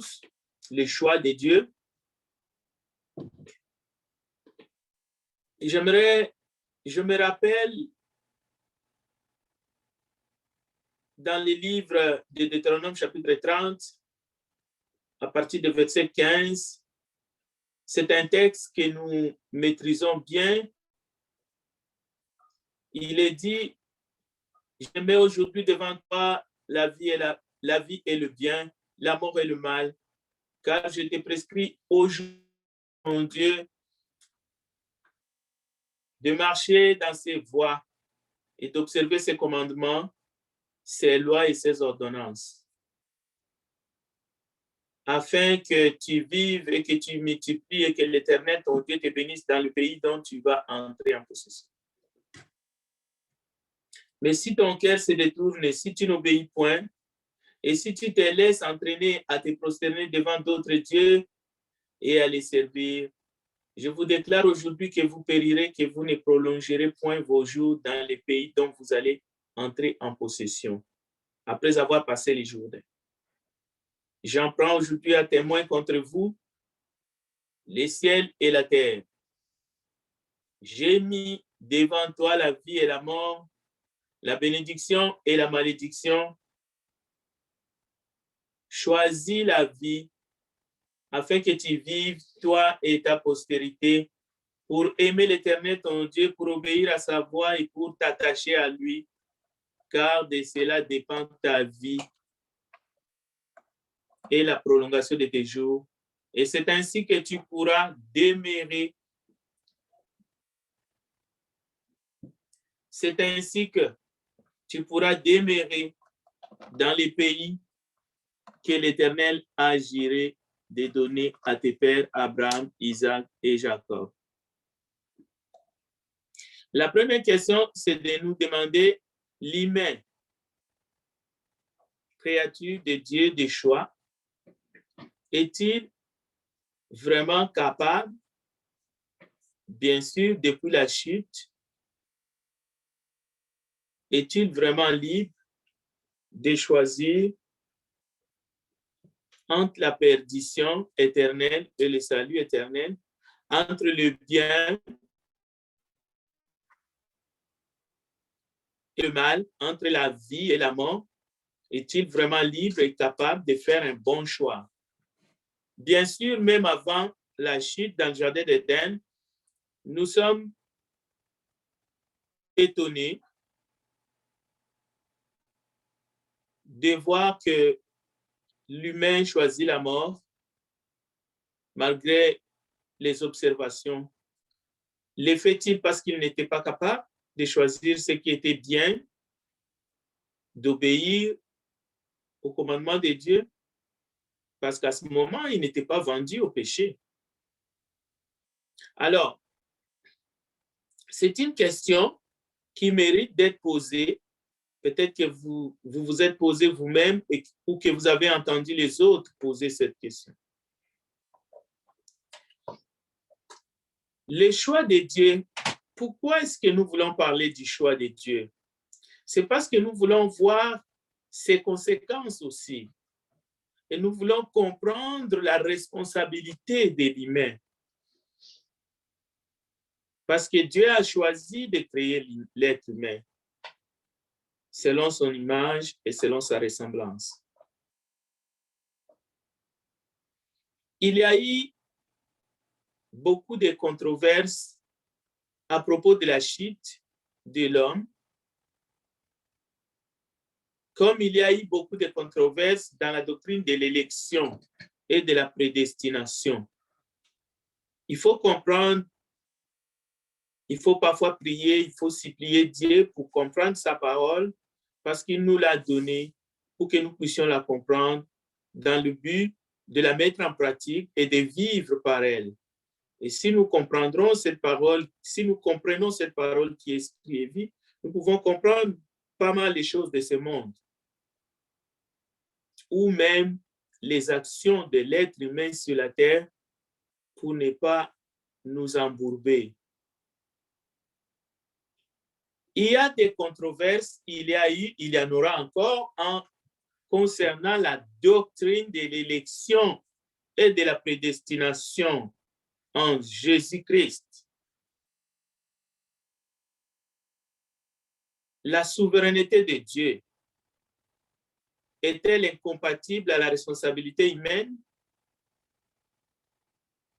12, le choix de Dieu. Je me rappelle dans le livre de Deutéronome chapitre 30, à partir du verset 15, c'est un texte que nous maîtrisons bien. Il est dit, je mets aujourd'hui devant toi la vie et le bien, la mort et le mal, car je te prescris aujourd'hui, mon Dieu, de marcher dans ses voies et d'observer ses commandements, ses lois et ses ordonnances, afin que tu vives et que tu multiplies et que l'Éternel, ton Dieu, te bénisse dans le pays dont tu vas entrer en possession. Mais si ton cœur se détourne, si tu n'obéis point, et si tu te laisses entraîner à te prosterner devant d'autres dieux et à les servir, je vous déclare aujourd'hui que vous périrez, que vous ne prolongerez point vos jours dans les pays dont vous allez entrer en possession, après avoir passé les Jourdains. J'en prends aujourd'hui à témoin contre vous les ciels et la terre. J'ai mis devant toi la vie et la mort, la bénédiction et la malédiction. Choisis la vie afin que tu vives, toi et ta postérité, pour aimer l'Éternel ton Dieu, pour obéir à sa voix et pour t'attacher à lui, car de cela dépend ta vie et la prolongation de tes jours. Et c'est ainsi que tu pourras demeurer. C'est ainsi que tu pourras demeurer dans les pays que l'Éternel a juré de donner à tes pères Abraham, Isaac et Jacob. La première question, c'est de nous demander l'humain, créature de Dieu de choix, est-il vraiment capable, bien sûr, depuis la chute, est-il vraiment libre de choisir entre la perdition éternelle et le salut éternel, entre le bien et le mal, entre la vie et la mort? Est-il vraiment libre et capable de faire un bon choix? Bien sûr, même avant la chute dans le jardin d'Éden, nous sommes étonnés de voir que l'humain choisit la mort malgré les observations. Le fait-il parce qu'il n'était pas capable de choisir ce qui était bien, d'obéir au commandement de Dieu? Parce qu'à ce moment, il n'était pas vendu au péché. Alors, c'est une question qui mérite d'être posée. Peut-être que vous vous êtes posé vous-même ou que vous avez entendu les autres poser cette question. Le choix de Dieu, pourquoi est-ce que nous voulons parler du choix de Dieu? C'est parce que nous voulons voir ses conséquences aussi. Et nous voulons comprendre la responsabilité de l'humain. Parce que Dieu a choisi de créer l'être humain selon son image et selon sa ressemblance. Il y a eu beaucoup de controverses à propos de la chute de l'homme, comme il y a eu beaucoup de controverses dans la doctrine de l'élection et de la prédestination. Il faut comprendre, il faut parfois prier, il faut supplier Dieu pour comprendre sa parole, parce qu'il nous l'a donnée pour que nous puissions la comprendre dans le but de la mettre en pratique et de vivre par elle. Et si nous comprendrons cette parole, si nous comprenons cette parole qui est esprit et vie, nous pouvons comprendre pas mal les choses de ce monde, ou même les actions de l'être humain sur la terre pour ne pas nous embourber. Il y a des controverses, il y a eu, il y en aura encore concernant la doctrine de l'élection et de la prédestination en Jésus-Christ. La souveraineté de Dieu est-elle incompatible à la responsabilité humaine?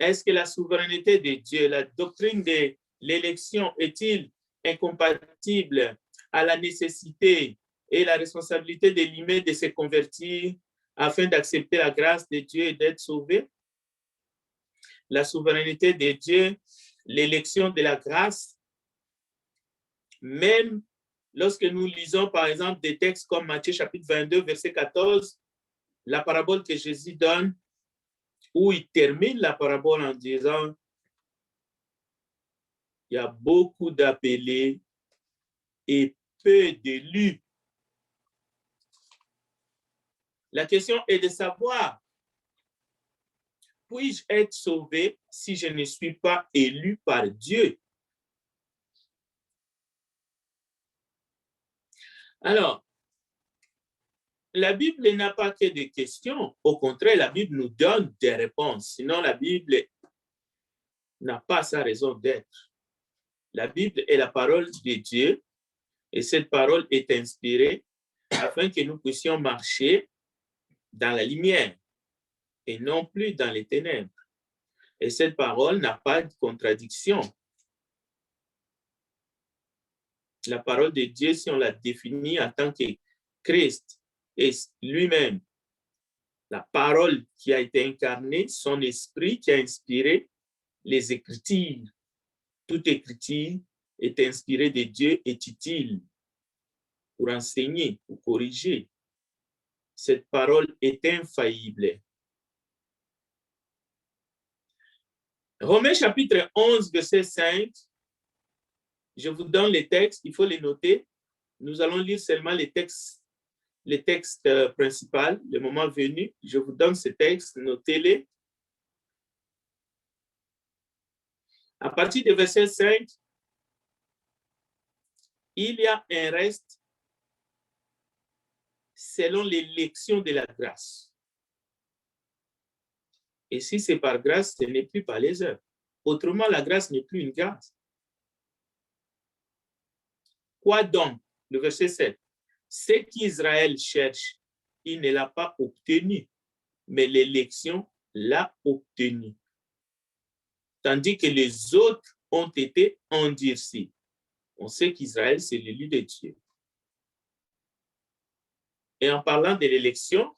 Est-ce que la souveraineté de Dieu, la doctrine de l'élection, est-il incompatible à la nécessité et la responsabilité de l'humain de se convertir afin d'accepter la grâce de Dieu et d'être sauvé? La souveraineté de Dieu, l'élection de la grâce, même lorsque nous lisons par exemple des textes comme Matthieu chapitre 22, verset 14, la parabole que Jésus donne, où il termine la parabole en disant, il y a beaucoup d'appelés et peu d'élus. La question est de savoir, puis-je être sauvé si je ne suis pas élu par Dieu? Alors, la Bible n'a pas que des questions. Au contraire, la Bible nous donne des réponses. Sinon, la Bible n'a pas sa raison d'être. La Bible est la parole de Dieu et cette parole est inspirée afin que nous puissions marcher dans la lumière et non plus dans les ténèbres. Et cette parole n'a pas de contradiction. La parole de Dieu, si on la définit en tant que Christ est lui-même, la parole qui a été incarnée, son esprit qui a inspiré les Écritures. Toute écriture est inspirée de Dieu et utile pour enseigner, pour corriger. Cette parole est infaillible. Romains chapitre 11, verset 5, je vous donne les textes, il faut les noter. Nous allons lire seulement les textes principaux. Le moment venu, je vous donne ces textes, notez-les. À partir du verset 5, il y a un reste selon l'élection de la grâce. Et si c'est par grâce, ce n'est plus par les œuvres. Autrement, la grâce n'est plus une grâce. Quoi donc? Le verset 7. Ce qu'Israël cherche, il ne l'a pas obtenu, mais l'élection l'a obtenu. Tandis que les autres ont été endurcis. On sait qu'Israël, c'est l'élu de Dieu. Et en parlant de l'élection,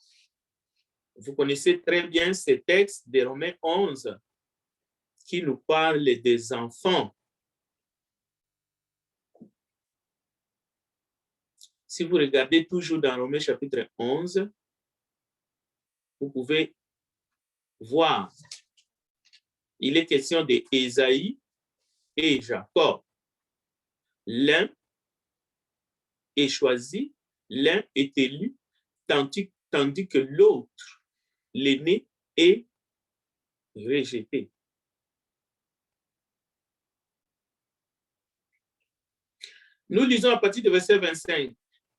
vous connaissez très bien ce texte de Romains 11 qui nous parle des enfants. Si vous regardez toujours dans Romains chapitre 11, vous pouvez voir, il est question d'Ésaïe et Jacob. L'un est choisi, l'un est élu, tandis que l'autre, l'aîné, est rejeté. Nous lisons à partir du verset 25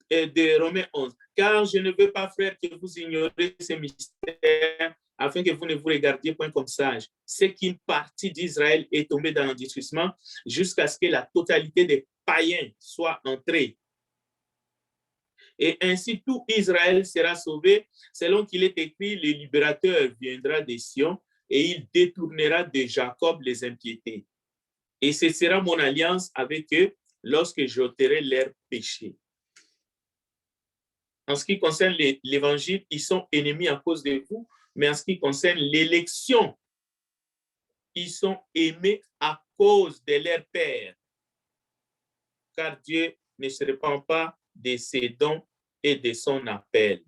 de Romains 11. Car je ne veux pas, frères, que vous ignorez ces mystères, afin que vous ne vous regardiez point comme sages. C'est qu'une partie d'Israël est tombée dans l'endurcissement jusqu'à ce que la totalité des païens soit entrée. Et ainsi tout Israël sera sauvé, selon qu'il est écrit, le libérateur viendra des Sion et il détournera de Jacob les impiétés. Et ce sera mon alliance avec eux lorsque j'ôterai leurs péchés. En ce qui concerne l'évangile, ils sont ennemis à cause de vous, mais en ce qui concerne l'élection, ils sont aimés à cause de leur Père. Car Dieu ne se répand pas de ses dons et de son appel.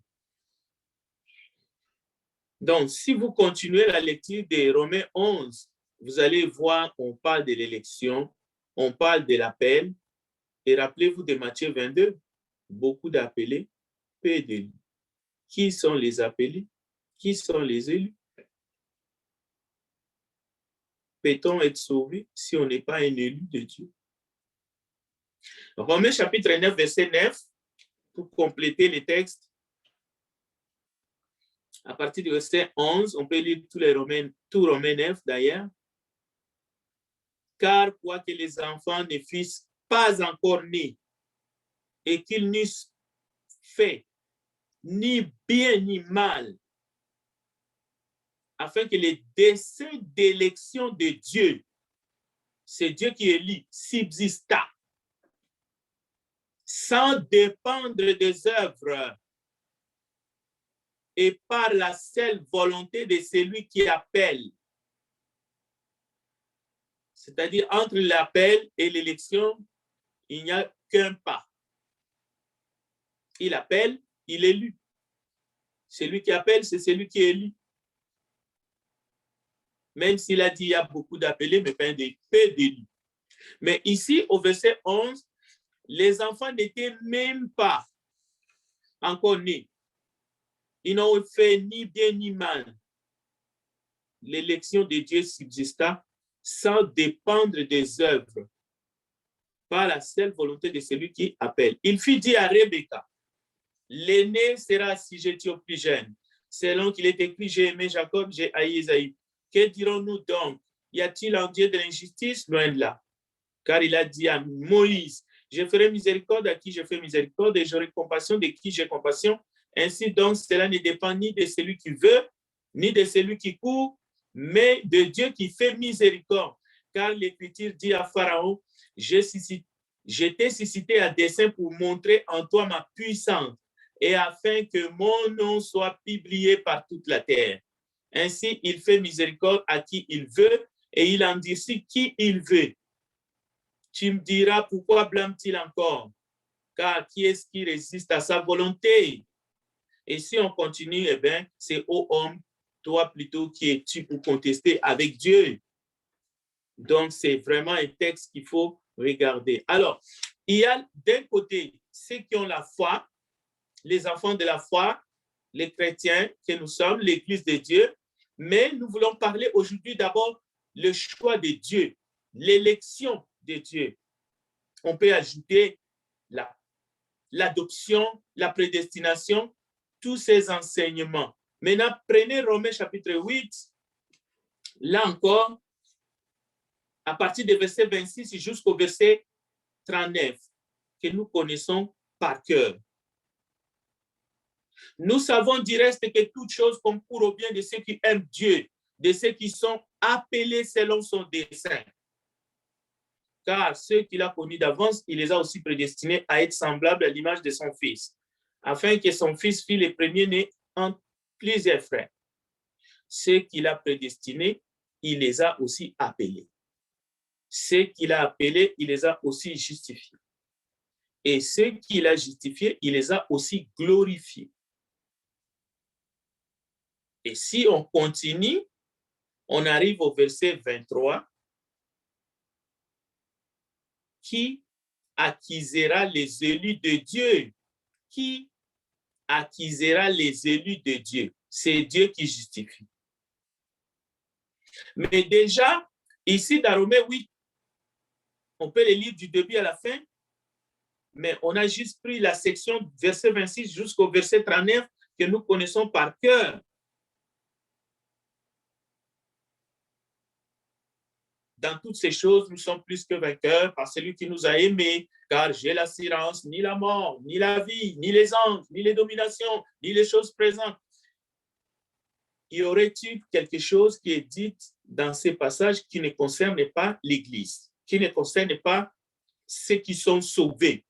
Donc, si vous continuez la lecture de Romains 11, vous allez voir qu'on parle de l'élection, on parle de l'appel, et rappelez-vous de Matthieu 22, beaucoup d'appelés, peu d'élus. Qui sont les appelés? Qui sont les élus? Peut-on être sauvé si on n'est pas un élu de Dieu? Romains chapitre 9, verset 9, pour compléter les textes. à partir du verset 11, on peut lire tout Romains 9 d'ailleurs. Car quoique les enfants ne fussent pas encore nés et qu'ils n'eussent fait ni bien ni mal, afin que les desseins d'élection de Dieu, c'est Dieu qui élit, subsista, sans dépendre des œuvres et par la seule volonté de celui qui appelle. C'est-à-dire, entre l'appel et l'élection, il n'y a qu'un pas. Il appelle, il est élu. Celui qui appelle, c'est celui qui est élu. Même s'il a dit il y a beaucoup d'appelés, mais pas peu d'élus. Mais ici, au verset 11, les enfants n'étaient même pas encore nés. Ils n'ont fait ni bien ni mal. L'élection de Dieu subsista sans dépendre des œuvres, par la seule volonté de celui qui appelle. Il fut dit à Rebecca, l'aîné sera assujetti au plus jeune. Selon qu'il est écrit, j'ai aimé Jacob, j'ai haï Esaü. Que dirons-nous donc? Y a-t-il en Dieu de l'injustice? Loin de là. Car il a dit à Moïse, je ferai miséricorde à qui je fais miséricorde et j'aurai compassion de qui j'ai compassion. Ainsi donc, cela ne dépend ni de celui qui veut, ni de celui qui court, mais de Dieu qui fait miséricorde. Car l'Écriture dit à Pharaon, je t'ai suscité à dessein pour montrer en toi ma puissance et afin que mon nom soit publié par toute la terre. Ainsi, il fait miséricorde à qui il veut et il endurcit qui il veut. Tu me diras, pourquoi blâme-t-il encore? Car qui est-ce qui résiste à sa volonté? Et si on continue, eh bien, c'est ô homme, toi plutôt qui es-tu pour contester avec Dieu? Donc, c'est vraiment un texte qu'il faut regarder. Alors, il y a d'un côté ceux qui ont la foi, les enfants de la foi, les chrétiens que nous sommes, l'Église de Dieu, mais nous voulons parler aujourd'hui d'abord le choix de Dieu, l'élection de Dieu. On peut ajouter l'adoption, la prédestination, tous ces enseignements. Maintenant, prenez Romains chapitre 8, là encore, à partir du verset 26 jusqu'au verset 39, que nous connaissons par cœur. Nous savons du reste que toute chose concourt au bien de ceux qui aiment Dieu, de ceux qui sont appelés selon son dessein. Car ceux qu'il a connus d'avance, il les a aussi prédestinés à être semblables à l'image de son Fils, afin que son Fils fût le premier-né en plusieurs frères. Ceux qu'il a prédestinés, il les a aussi appelés. Ceux qu'il a appelés, il les a aussi justifiés. Et ceux qu'il a justifiés, il les a aussi glorifiés. Et si on continue, on arrive au verset 23. Qui accusera les élus de Dieu? Qui accusera les élus de Dieu? C'est Dieu qui justifie. Mais déjà, ici dans Romains 8, on peut les lire du début à la fin, mais on a juste pris la section verset 26 jusqu'au verset 39 que nous connaissons par cœur. Dans toutes ces choses, nous sommes plus que vainqueurs par celui qui nous a aimés, car j'ai l'assurance, ni la mort, ni la vie, ni les anges, ni les dominations, ni les choses présentes. Y aurait-il quelque chose qui est dit dans ces passages qui ne concerne pas l'Église, qui ne concerne pas ceux qui sont sauvés,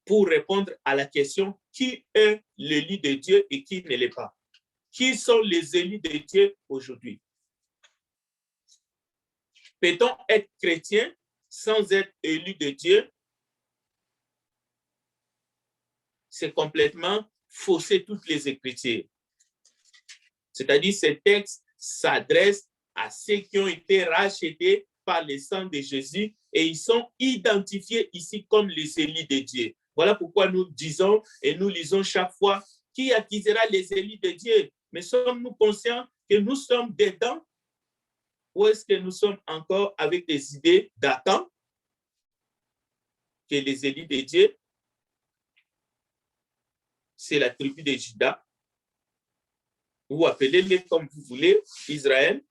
pour répondre à la question qui est l'élu de Dieu et qui ne l'est pas? Qui sont les élus de Dieu aujourd'hui? Peut-on être chrétien sans être élu de Dieu? C'est complètement fausser toutes les Écritures. C'est-à-dire, ces textes s'adressent à ceux qui ont été rachetés par le sang de Jésus et ils sont identifiés ici comme les élus de Dieu. Voilà pourquoi nous disons et nous lisons chaque fois qui accusera les élus de Dieu. Mais sommes-nous conscients que nous sommes dedans? Ou est-ce que nous sommes encore avec des idées d'Adam que les élus de Dieu, c'est la tribu de Juda, ou appelez-les comme vous voulez, Israël,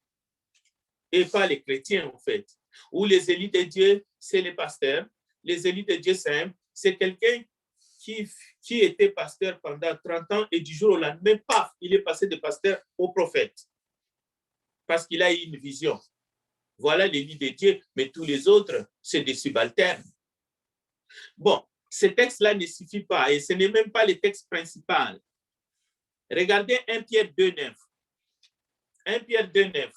et pas les chrétiens en fait. Ou les élites de Dieu, c'est les pasteurs. Les élites de Dieu, c'est quelqu'un qui était pasteur pendant 30 ans et du jour au lendemain, paf, il est passé de pasteur au prophète. Parce qu'il a eu une vision. Voilà l'élite de Dieu, mais tous les autres, c'est des subalternes. Bon, ce texte-là ne suffit pas et ce n'est même pas le texte principal. Regardez 1 Pierre 2,9. 1 Pierre 2,9.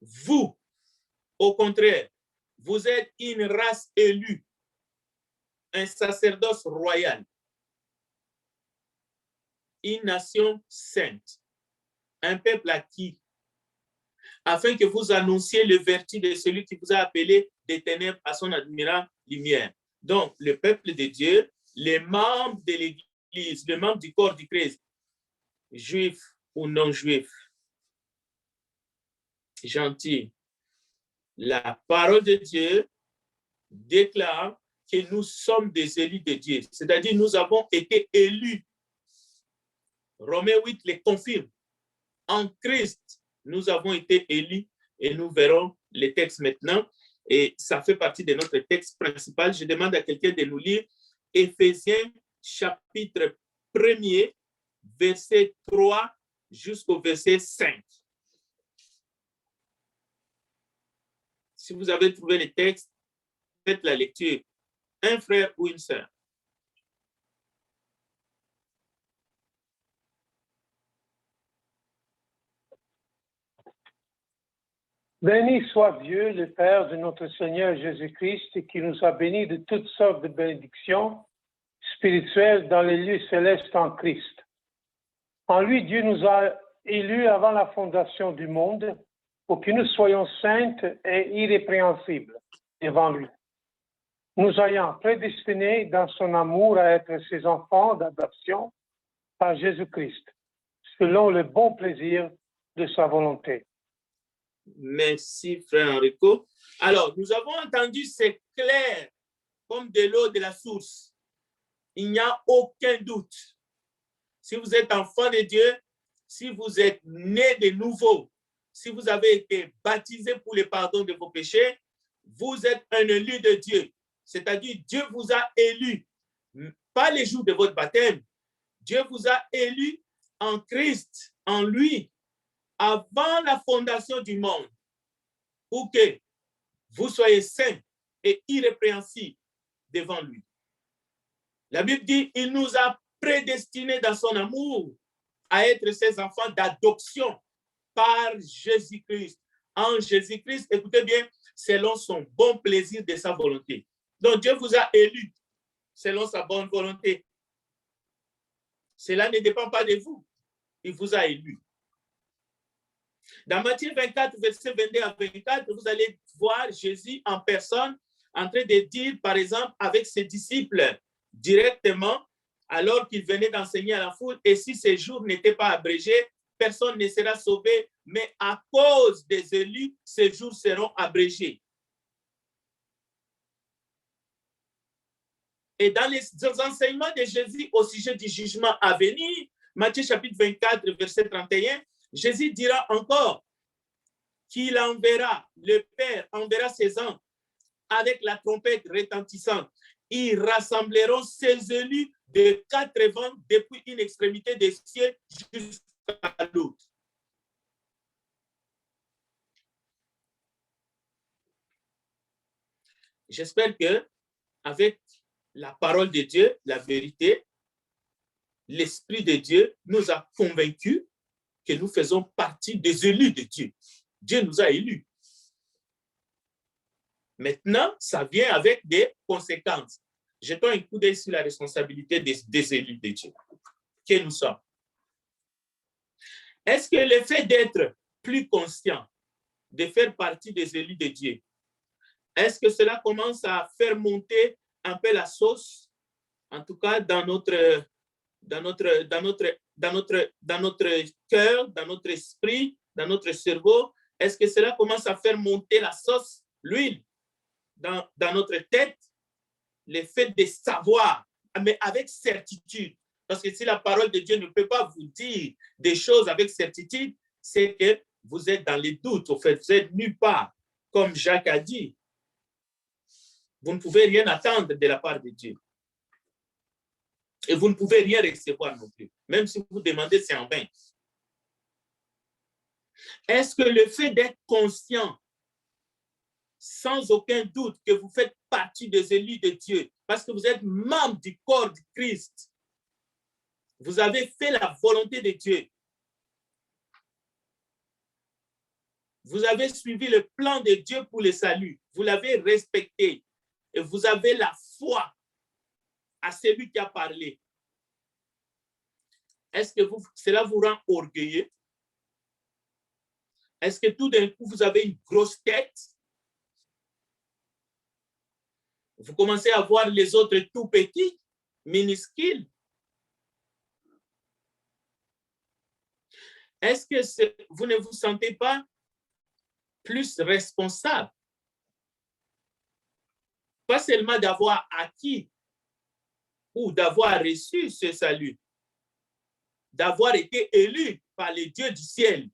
Vous, au contraire, vous êtes une race élue, un sacerdoce royal, une nation sainte, un peuple acquis, afin que vous annonciez le vertu de celui qui vous a appelé des ténèbres à son admirable lumière. Donc, le peuple de Dieu, les membres de l'Église, les membres du corps du Christ, juifs ou non juifs, gentils, la parole de Dieu déclare que nous sommes des élus de Dieu, c'est-à-dire nous avons été élus. Romains 8 les confirme. En Christ, nous avons été élus et nous verrons les textes maintenant. Et ça fait partie de notre texte principal. Je demande à quelqu'un de nous lire Éphésiens chapitre 1er, verset 3 jusqu'au verset 5. Si vous avez trouvé les textes, faites la lecture. Un frère ou une sœur. Béni soit Dieu, le Père de notre Seigneur Jésus-Christ, qui nous a bénis de toutes sortes de bénédictions spirituelles dans les lieux célestes en Christ. En lui, Dieu nous a élus avant la fondation du monde pour que nous soyons saintes et irrépréhensibles devant lui. Nous ayant prédestinés dans son amour à être ses enfants d'adoption par Jésus-Christ, selon le bon plaisir de sa volonté. Merci, frère Enrico. Alors, nous avons entendu, c'est clair, comme de l'eau de la source. Il n'y a aucun doute. Si vous êtes enfant de Dieu, si vous êtes né de nouveau, si vous avez été baptisé pour le pardon de vos péchés, vous êtes un élu de Dieu. C'est-à-dire, Dieu vous a élu, pas les jours de votre baptême. Dieu vous a élu en Christ, en lui, avant la fondation du monde, pour que vous soyez saints et irrépréhensibles devant lui. La Bible dit, il nous a prédestinés dans son amour à être ses enfants d'adoption par Jésus-Christ. En Jésus-Christ, écoutez bien, selon son bon plaisir de sa volonté. Donc Dieu vous a élus selon sa bonne volonté. Cela ne dépend pas de vous. Il vous a élus. Dans Matthieu 24, verset 22 à 24, vous allez voir Jésus en personne en train de dire, par exemple, avec ses disciples directement, alors qu'il venait d'enseigner à la foule, et si ces jours n'étaient pas abrégés, personne ne sera sauvé, mais à cause des élus, ces jours seront abrégés. Et dans les enseignements de Jésus au sujet du jugement à venir, Matthieu chapitre 24, verset 31, Jésus dira encore qu'il enverra, le Père enverra ses anges avec la trompette retentissante. Ils rassembleront ses élus de 4 vents depuis une extrémité des cieux jusqu'à l'autre. J'espère que avec la parole de Dieu, la vérité, l'Esprit de Dieu nous a convaincus que nous faisons partie des élus de Dieu. Dieu nous a élus. Maintenant, ça vient avec des conséquences. Jetons un coup d'œil sur la responsabilité des élus de Dieu que nous sommes. Est-ce que le fait d'être plus conscient, de faire partie des élus de Dieu, est-ce que cela commence à faire monter un peu la sauce, en tout cas dans notre cœur, dans notre esprit, dans notre cerveau? Est-ce que cela commence à faire monter la sauce, l'huile, dans notre tête? Le fait de savoir, mais avec certitude, Parce que si la parole de Dieu ne peut pas vous dire des choses avec certitude, c'est que vous êtes dans les doutes. Au fait, vous êtes nulle part. Comme Jacques a dit, vous ne pouvez rien attendre de la part de Dieu. Et vous ne pouvez rien recevoir non plus. Même si vous demandez, c'est en vain. Est-ce que le fait d'être conscient, sans aucun doute, que vous faites partie des élus de Dieu, parce que vous êtes membre du corps du Christ, vous avez fait la volonté de Dieu, vous avez suivi le plan de Dieu pour le salut, vous l'avez respecté, et vous avez la foi à celui qui a parlé. Est-ce que cela vous rend orgueilleux? Est-ce que tout d'un coup, vous avez une grosse tête? Vous commencez à voir les autres tout petits, minuscules? Est-ce que vous ne vous sentez pas plus responsable? Pas seulement d'avoir acquis ou d'avoir reçu ce salut, d'avoir été élu par le Dieu du ciel,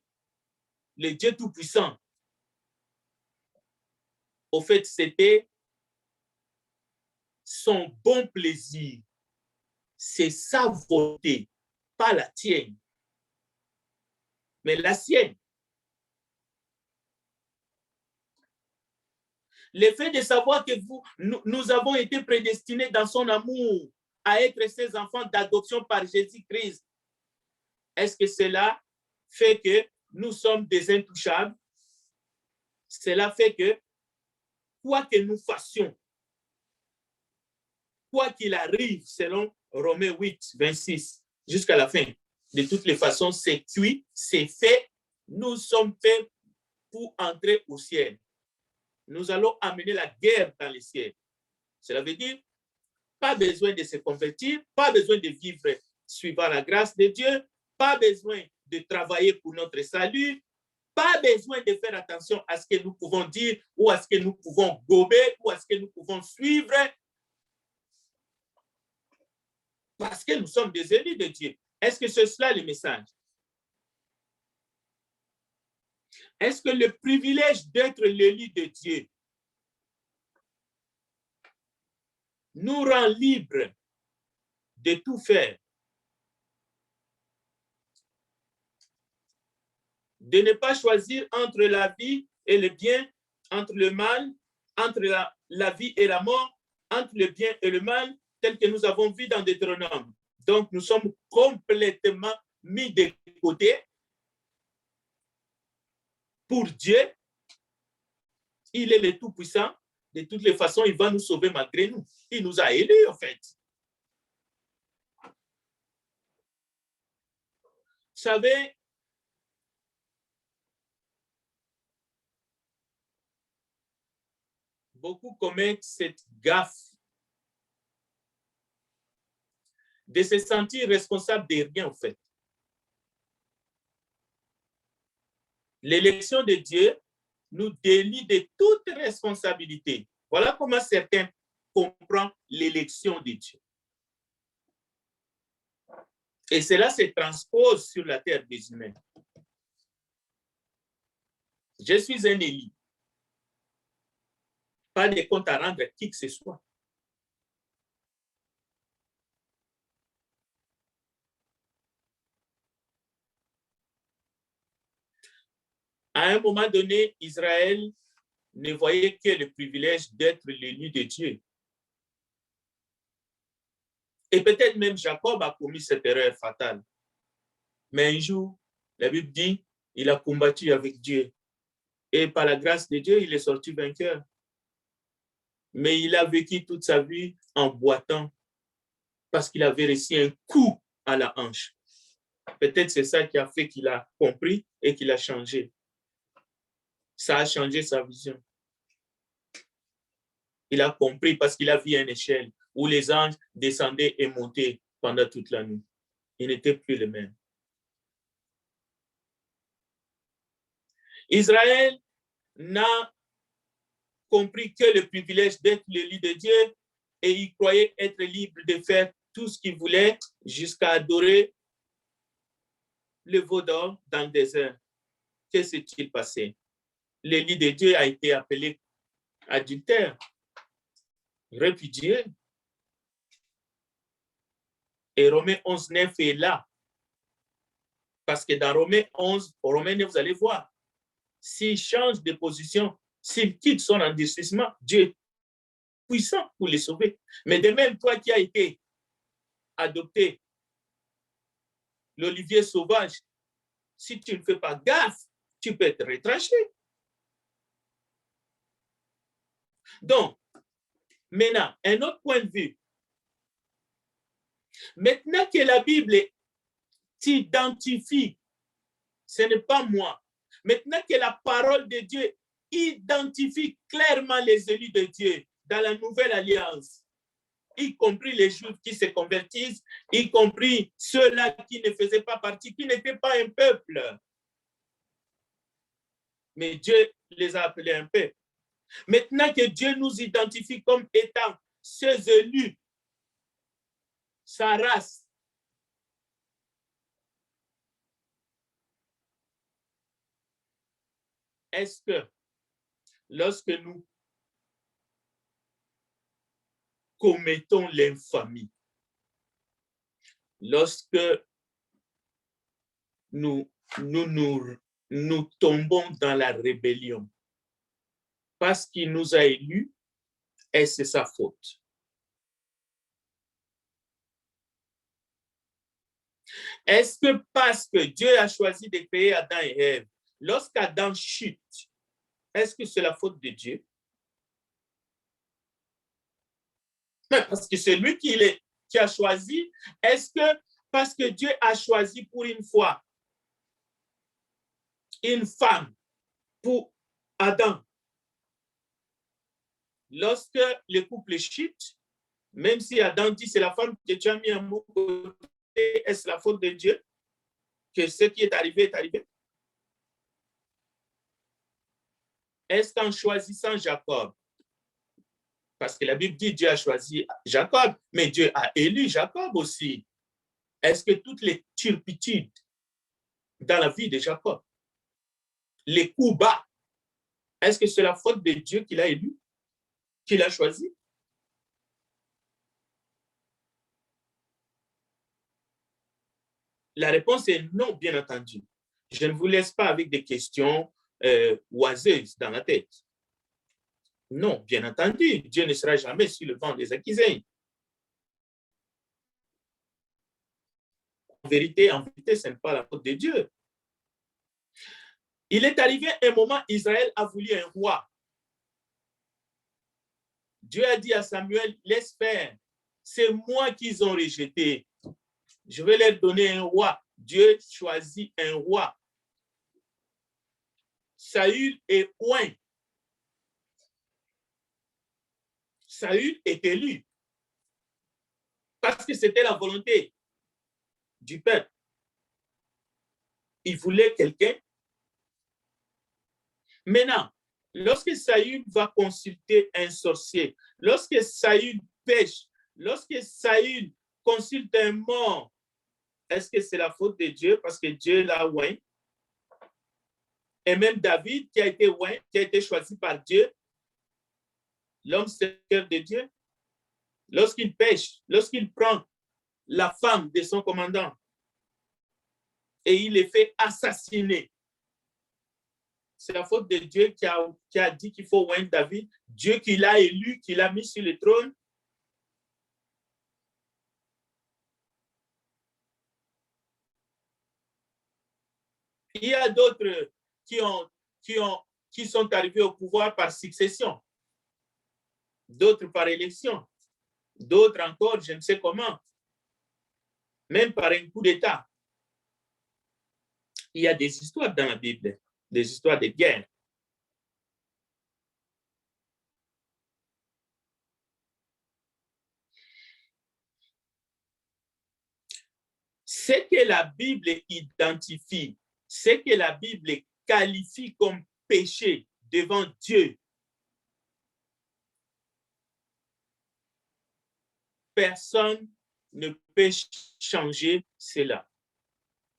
le Dieu Tout-Puissant. Au fait, c'était son bon plaisir. C'est sa volonté, pas la tienne, mais la sienne. Le fait de savoir que nous avons été prédestinés dans son amour à être ses enfants d'adoption par Jésus-Christ, est-ce que cela fait que nous sommes des intouchables? Cela fait que, quoi que nous fassions, quoi qu'il arrive, selon Romains 8, 26, jusqu'à la fin, de toutes les façons, c'est cuit, c'est fait, nous sommes faits pour entrer au ciel. Nous allons amener la guerre dans le ciel. Cela veut dire, pas besoin de se convertir, pas besoin de vivre suivant la grâce de Dieu, pas besoin de travailler pour notre salut, pas besoin de faire attention à ce que nous pouvons dire ou à ce que nous pouvons gober ou à ce que nous pouvons suivre, parce que nous sommes des élus de Dieu. Est-ce que c'est cela le message? Est-ce que le privilège d'être l'élu de Dieu nous rend libres de tout faire, de ne pas choisir entre la vie et le bien, entre le mal, entre la vie et la mort, entre le bien et le mal, tel que nous avons vu dans Deutéronome. Donc, nous sommes complètement mis de côté pour Dieu. Il est le Tout-Puissant. De toutes les façons, il va nous sauver malgré nous. Il nous a élus, en fait. Vous savez, beaucoup commettent cette gaffe de se sentir responsable de rien, en fait. L'élection de Dieu nous délie de toute responsabilité. Voilà comment certains comprennent l'élection de Dieu. Et cela se transpose sur la terre des humains. Je suis un élu. Pas de compte à rendre à qui que ce soit. À un moment donné, Israël ne voyait que le privilège d'être l'élu de Dieu. Et peut-être même Jacob a commis cette erreur fatale. Mais un jour, la Bible dit, il a combattu avec Dieu. Et par la grâce de Dieu, il est sorti vainqueur. Mais il a vécu toute sa vie en boitant parce qu'il avait reçu un coup à la hanche. Peut-être c'est ça qui a fait qu'il a compris et qu'il a changé. Ça a changé sa vision. Il a compris parce qu'il a vu une échelle où les anges descendaient et montaient pendant toute la nuit. Il n'était plus le même. Israël n'a compris que le privilège d'être l'élu de Dieu et il croyait être libre de faire tout ce qu'ils voulaient jusqu'à adorer le veau d'or dans le désert. Que s'est-il passé? Le lit de Dieu a été appelé adultère, répudié. Et Romains 11, 9 est là. Parce que dans Romains 11, Romains 9, vous allez voir, s'il change de position, s'il quitte son endurcissement, Dieu est puissant pour les sauver. Mais de même, toi qui as été adopté, l'olivier sauvage, si tu ne fais pas gaffe, tu peux être retranché. Donc, maintenant, un autre point de vue. Maintenant que la Bible t'identifie, ce n'est pas moi. Maintenant que la parole de Dieu identifie clairement les élus de Dieu dans la nouvelle alliance, y compris les Juifs qui se convertissent, y compris ceux-là qui ne faisaient pas partie, qui n'étaient pas un peuple. Mais Dieu les a appelés un peuple. Maintenant que Dieu nous identifie comme étant ses élus, sa race, est-ce que lorsque nous commettons l'infamie, lorsque nous tombons dans la rébellion, parce qu'il nous a élus, est-ce sa faute? Est-ce que parce que Dieu a choisi de créer Adam et Ève, lorsqu'Adam chute, est-ce que c'est la faute de Dieu? Mais parce que c'est lui qui a choisi. Est-ce que parce que Dieu a choisi pour une fois une femme pour Adam, lorsque le couple chute, même si Adam dit c'est la femme que tu as mis à mon côté, est-ce la faute de Dieu que ce qui est arrivé? Est-ce qu'en choisissant Jacob, parce que la Bible dit Dieu a choisi Jacob, mais Dieu a élu Jacob aussi. Est-ce que toutes les turpitudes dans la vie de Jacob, les coups bas, est-ce que c'est la faute de Dieu qu'il a élu, qu'il a choisi? La réponse est non, bien entendu. Je ne vous laisse pas avec des questions oiseuses dans la tête. Non, bien entendu, Dieu ne sera jamais sur le banc des accusés. En vérité, ce n'est pas la faute de Dieu. Il est arrivé un moment, Israël a voulu un roi. Dieu a dit à Samuel, laisse faire. C'est moi qu'ils ont rejeté. Je vais leur donner un roi. Dieu choisit un roi. Saül est oint. Saül est élu. Parce que c'était la volonté du peuple. Il voulait quelqu'un. Maintenant, lorsque Saül va consulter un sorcier, lorsque Saül pêche, lorsque Saül consulte un mort, est-ce que c'est la faute de Dieu parce que Dieu l'a oint? Et même David qui a été oint, qui a été choisi par Dieu, l'homme serviteur de Dieu, lorsqu'il pêche, lorsqu'il prend la femme de son commandant et il les fait assassiner, c'est la faute de Dieu qui a dit qu'il faut oindre David, Dieu qui l'a élu, qui l'a mis sur le trône. Il y a d'autres qui sont arrivés au pouvoir par succession, d'autres par élection, d'autres encore, je ne sais comment, même par un coup d'État. Il y a des histoires dans la Bible, des histoires de guerre. Ce que la Bible identifie, ce que la Bible qualifie comme péché devant Dieu, personne ne peut changer cela.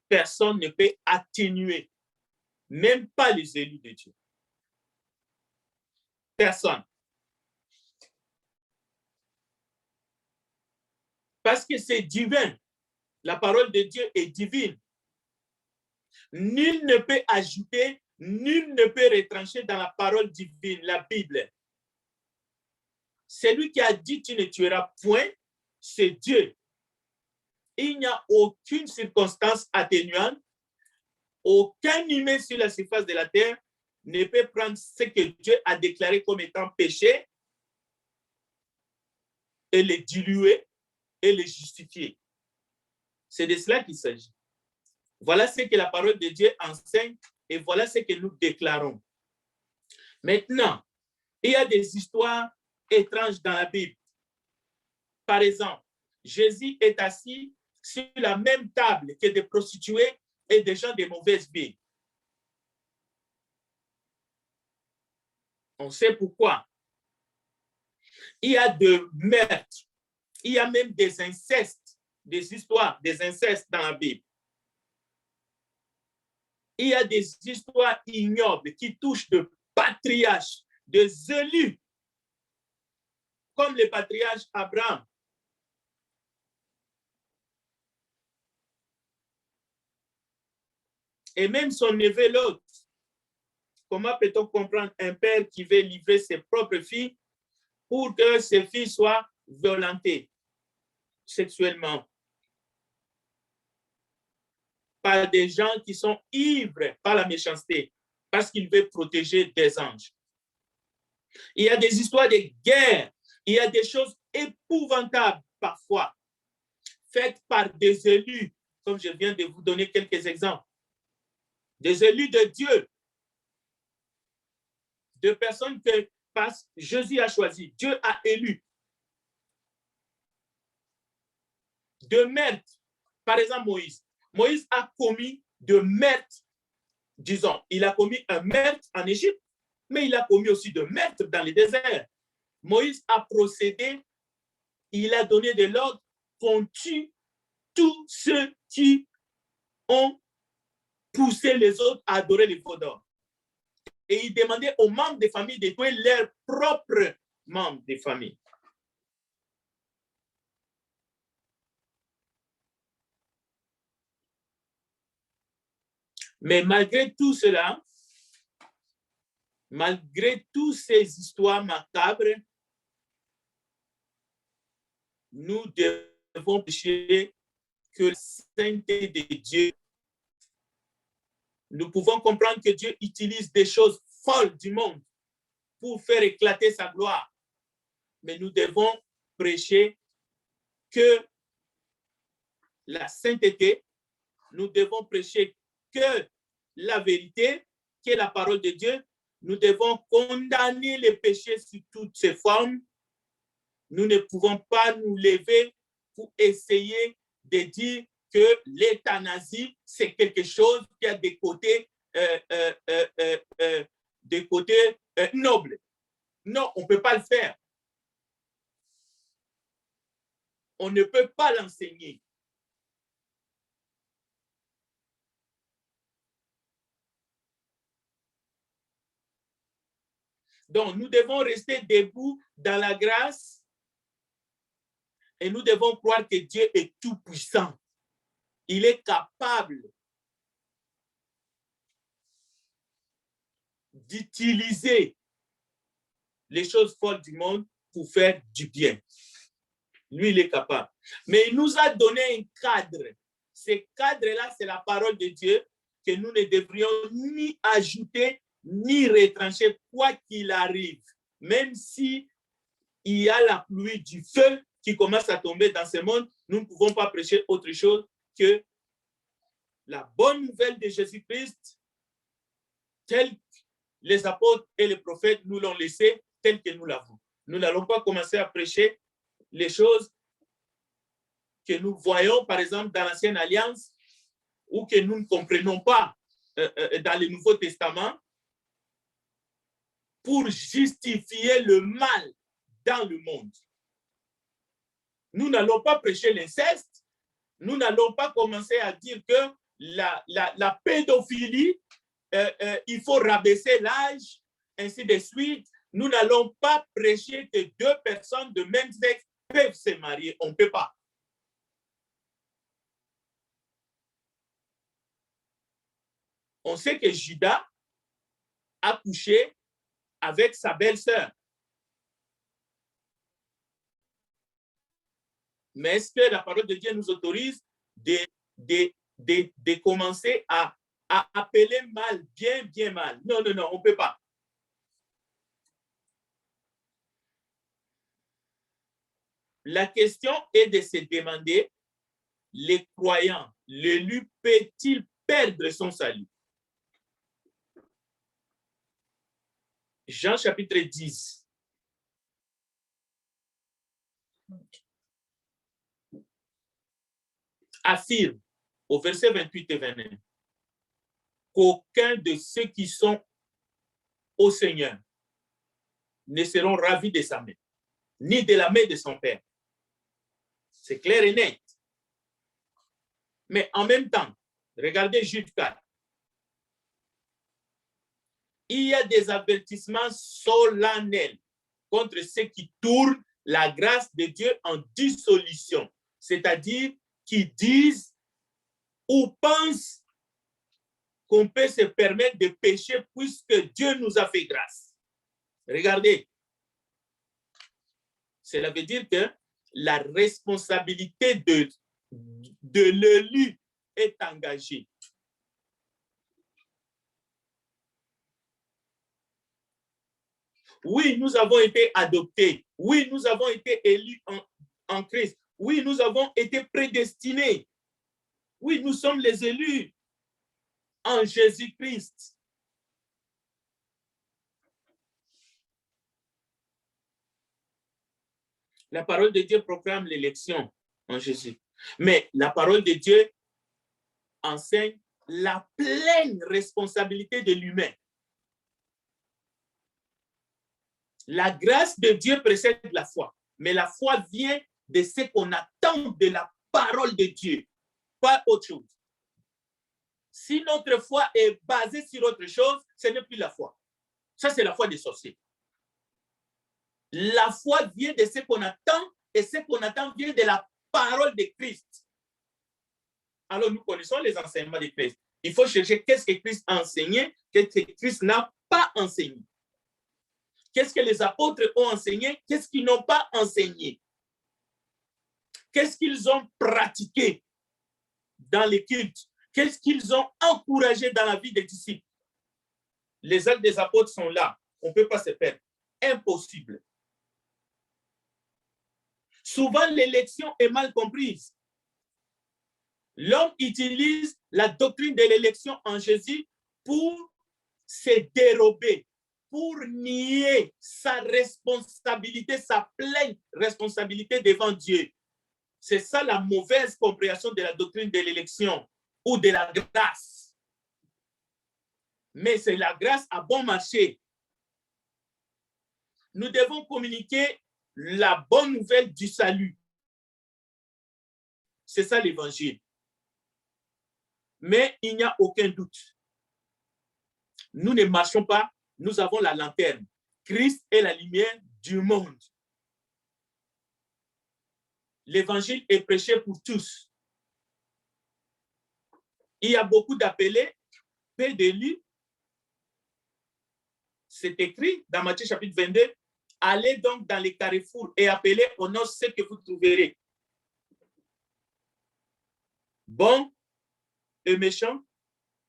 Personne ne peut atténuer, même pas les élus de Dieu. Personne. Parce que c'est divin. La parole de Dieu est divine. Nul ne peut ajouter, nul ne peut retrancher dans la parole divine, la Bible. Celui qui a dit tu ne tueras point, c'est Dieu. Il n'y a aucune circonstance atténuante, aucun humain sur la surface de la terre ne peut prendre ce que Dieu a déclaré comme étant péché et le diluer et le justifier. C'est de cela qu'il s'agit. Voilà ce que la parole de Dieu enseigne et voilà ce que nous déclarons. Maintenant, il y a des histoires étranges dans la Bible. Par exemple, Jésus est assis sur la même table que des prostituées et des gens de mauvaise vie. On sait pourquoi. Il y a des meurtres, il y a même des incestes, des histoires, des incestes dans la Bible. Il y a des histoires ignobles qui touchent de patriarches, des élus, comme le patriarche Abraham. Et même son neveu Lot. Comment peut-on comprendre un père qui veut livrer ses propres filles pour que ses filles soient violentées sexuellement par des gens qui sont ivres par la méchanceté, parce qu'ils veulent protéger des anges. Il y a des histoires de guerre, il y a des choses épouvantables parfois, faites par des élus, comme je viens de vous donner quelques exemples. Des élus de Dieu, de personnes que Jésus a choisi, Dieu a élu. De meurtre, par exemple Moïse. Moïse a commis de meurtre, disons, il a commis un meurtre en Égypte, mais il a commis aussi de meurtre dans le désert. Moïse a procédé, il a donné de l'ordre qu'on tue tous ceux qui ont poussé les autres à adorer les veaux d'or. Et il demandait aux membres des familles de tuer leurs propres membres des familles. Mais malgré tout cela, malgré toutes ces histoires macabres, nous devons prêcher que la sainteté de Dieu, nous pouvons comprendre que Dieu utilise des choses folles du monde pour faire éclater sa gloire. Mais nous devons prêcher que la sainteté, nous devons prêcher que la vérité, que la parole de Dieu. Nous devons condamner les péchés sous toutes ses formes. Nous ne pouvons pas nous lever pour essayer de dire que l'euthanasie, c'est quelque chose qui a des côtés, nobles. Non, on ne peut pas le faire. On ne peut pas l'enseigner. Donc, nous devons rester debout dans la grâce et nous devons croire que Dieu est tout-puissant. Il est capable d'utiliser les choses folles du monde pour faire du bien. Lui, il est capable. Mais il nous a donné un cadre. Ce cadre-là, c'est la parole de Dieu que nous ne devrions ni ajouter ni retrancher quoi qu'il arrive. Même si il y a la pluie du feu qui commence à tomber dans ce monde, nous ne pouvons pas prêcher autre chose que la bonne nouvelle de Jésus-Christ, telle que les apôtres et les prophètes nous l'ont laissé, telle que nous l'avons. Nous n'allons pas commencer à prêcher les choses que nous voyons, par exemple, dans l'Ancienne Alliance, ou que nous ne comprenons pas dans le Nouveau Testament, pour justifier le mal dans le monde. Nous n'allons pas prêcher l'inceste. Nous n'allons pas commencer à dire que la pédophilie, il faut rabaisser l'âge, ainsi de suite. Nous n'allons pas prêcher que 2 personnes de même sexe peuvent se marier. On ne peut pas. On sait que Judas a couché avec sa belle-sœur. Mais est-ce que la parole de Dieu nous autorise de commencer à appeler mal, bien mal? Non, on ne peut pas. La question est de se demander, les croyants, l'élu peut-il perdre son salut? Jean chapitre 10. Affirme au verset 28 et 29 qu'aucun de ceux qui sont au Seigneur ne seront ravis de sa main, ni de la main de son Père. C'est clair et net. Mais en même temps, regardez Jude 4. Il y a des avertissements solennels contre ceux qui tournent la grâce de Dieu en dissolution, c'est-à-dire qui disent ou pensent qu'on peut se permettre de pécher puisque Dieu nous a fait grâce. Regardez, cela veut dire que la responsabilité de l'élu est engagée. Oui, nous avons été adoptés. Oui, nous avons été élus en Christ. Oui, nous avons été prédestinés. Oui, nous sommes les élus en Jésus-Christ. La parole de Dieu proclame l'élection en Jésus. Mais la parole de Dieu enseigne la pleine responsabilité de l'humain. La grâce de Dieu précède la foi, mais la foi vient de ce qu'on attend de la parole de Dieu, pas autre chose. Si notre foi est basée sur autre chose, ce n'est plus la foi. Ça, c'est la foi des sorciers. La foi vient de ce qu'on attend, et ce qu'on attend vient de la parole de Christ. Alors, nous connaissons les enseignements de Christ. Il faut chercher qu'est-ce que Christ a enseigné, qu'est-ce que Christ n'a pas enseigné. Qu'est-ce que les apôtres ont enseigné, qu'est-ce qu'ils n'ont pas enseigné. Qu'est-ce qu'ils ont pratiqué dans les cultes. Qu'est-ce qu'ils ont encouragé dans la vie des disciples. Les actes des apôtres sont là. On ne peut pas se perdre. Impossible. Souvent, l'élection est mal comprise. L'homme utilise la doctrine de l'élection en Jésus pour se dérober, pour nier sa responsabilité, sa pleine responsabilité devant Dieu. C'est ça la mauvaise compréhension de la doctrine de l'élection ou de la grâce. Mais c'est la grâce à bon marché. Nous devons communiquer la bonne nouvelle du salut. C'est ça l'évangile. Mais il n'y a aucun doute. Nous ne marchons pas, nous avons la lanterne. Christ est la lumière du monde. L'évangile est prêché pour tous. Il y a beaucoup d'appelés, peu d'élus. C'est écrit dans Matthieu chapitre 22. Allez donc dans les carrefours et appelez au nom ceux que vous trouverez. Bons et méchants,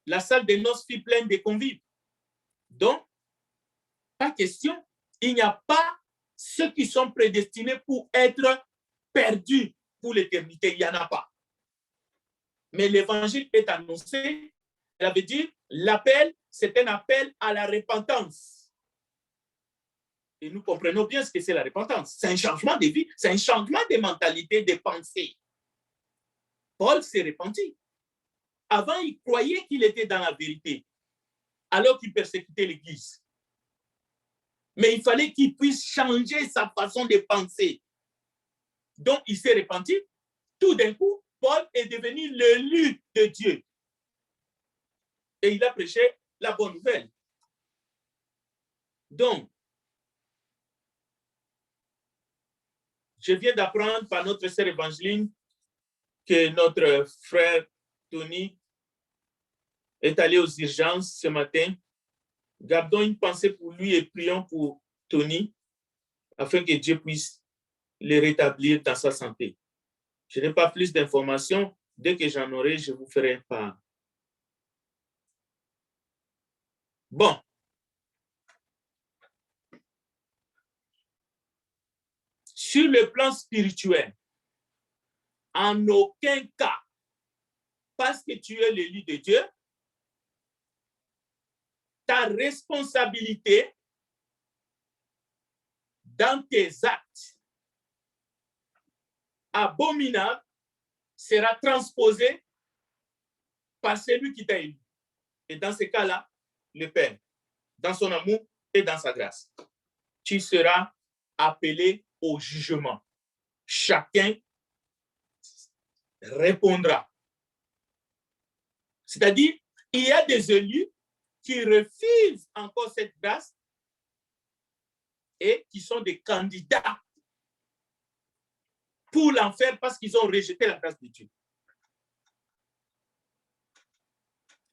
la salle des noces fut pleine de convives. Donc, pas question, il n'y a pas ceux qui sont prédestinés pour être perdus pour l'éternité. Il n'y en a pas. Mais l'évangile est annoncé. Ça veut dire, l'appel, c'est un appel à la repentance. Et nous comprenons bien ce que c'est la repentance. C'est un changement de vie, c'est un changement de mentalité, de pensée. Paul s'est repenti. Avant, il croyait qu'il était dans la vérité, alors qu'il persécutait l'Église. Mais il fallait qu'il puisse changer sa façon de penser. dont il s'est repenti, tout d'un coup, Paul est devenu l'élu de Dieu. Et il a prêché la bonne nouvelle. Donc, je viens d'apprendre par notre sœur Évangeline que notre frère Tony est allé aux urgences ce matin. Gardons une pensée pour lui et prions pour Tony afin que Dieu puisse le rétablir dans sa santé. Je n'ai pas plus d'informations. Dès que j'en aurai, je vous ferai part. Bon. Sur le plan spirituel, en aucun cas, parce que tu es l'élu de Dieu, ta responsabilité dans tes actes abominables sera transposée par celui qui t'a élu. Et dans ce cas-là, le Père, dans son amour et dans sa grâce, tu seras appelé au jugement. Chacun répondra. C'est-à-dire, il y a des élus qui refusent encore cette grâce et qui sont des candidats pour l'enfer parce qu'ils ont rejeté la grâce de Dieu.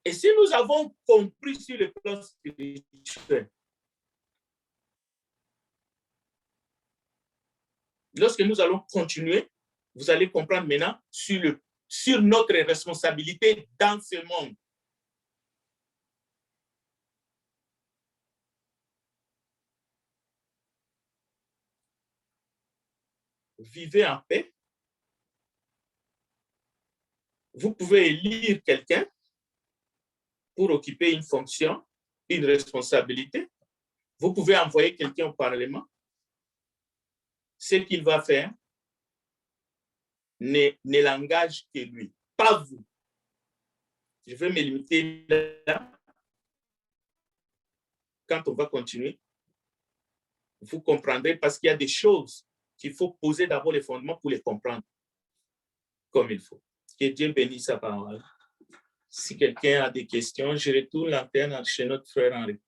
Et si nous avons compris sur le plan spirituel, lorsque nous allons continuer, vous allez comprendre maintenant sur notre responsabilité dans ce monde. Vivez en paix. Vous pouvez élire quelqu'un pour occuper une fonction, une responsabilité. Vous pouvez envoyer quelqu'un au Parlement. Ce qu'il va faire ne l'engage que lui, pas vous. Je vais me limiter là. Quand on va continuer, vous comprendrez parce qu'il y a des choses qu'il faut poser d'abord les fondements pour les comprendre comme il faut. Que Dieu bénisse sa parole. Si quelqu'un a des questions, je retourne l'antenne chez notre frère Henri.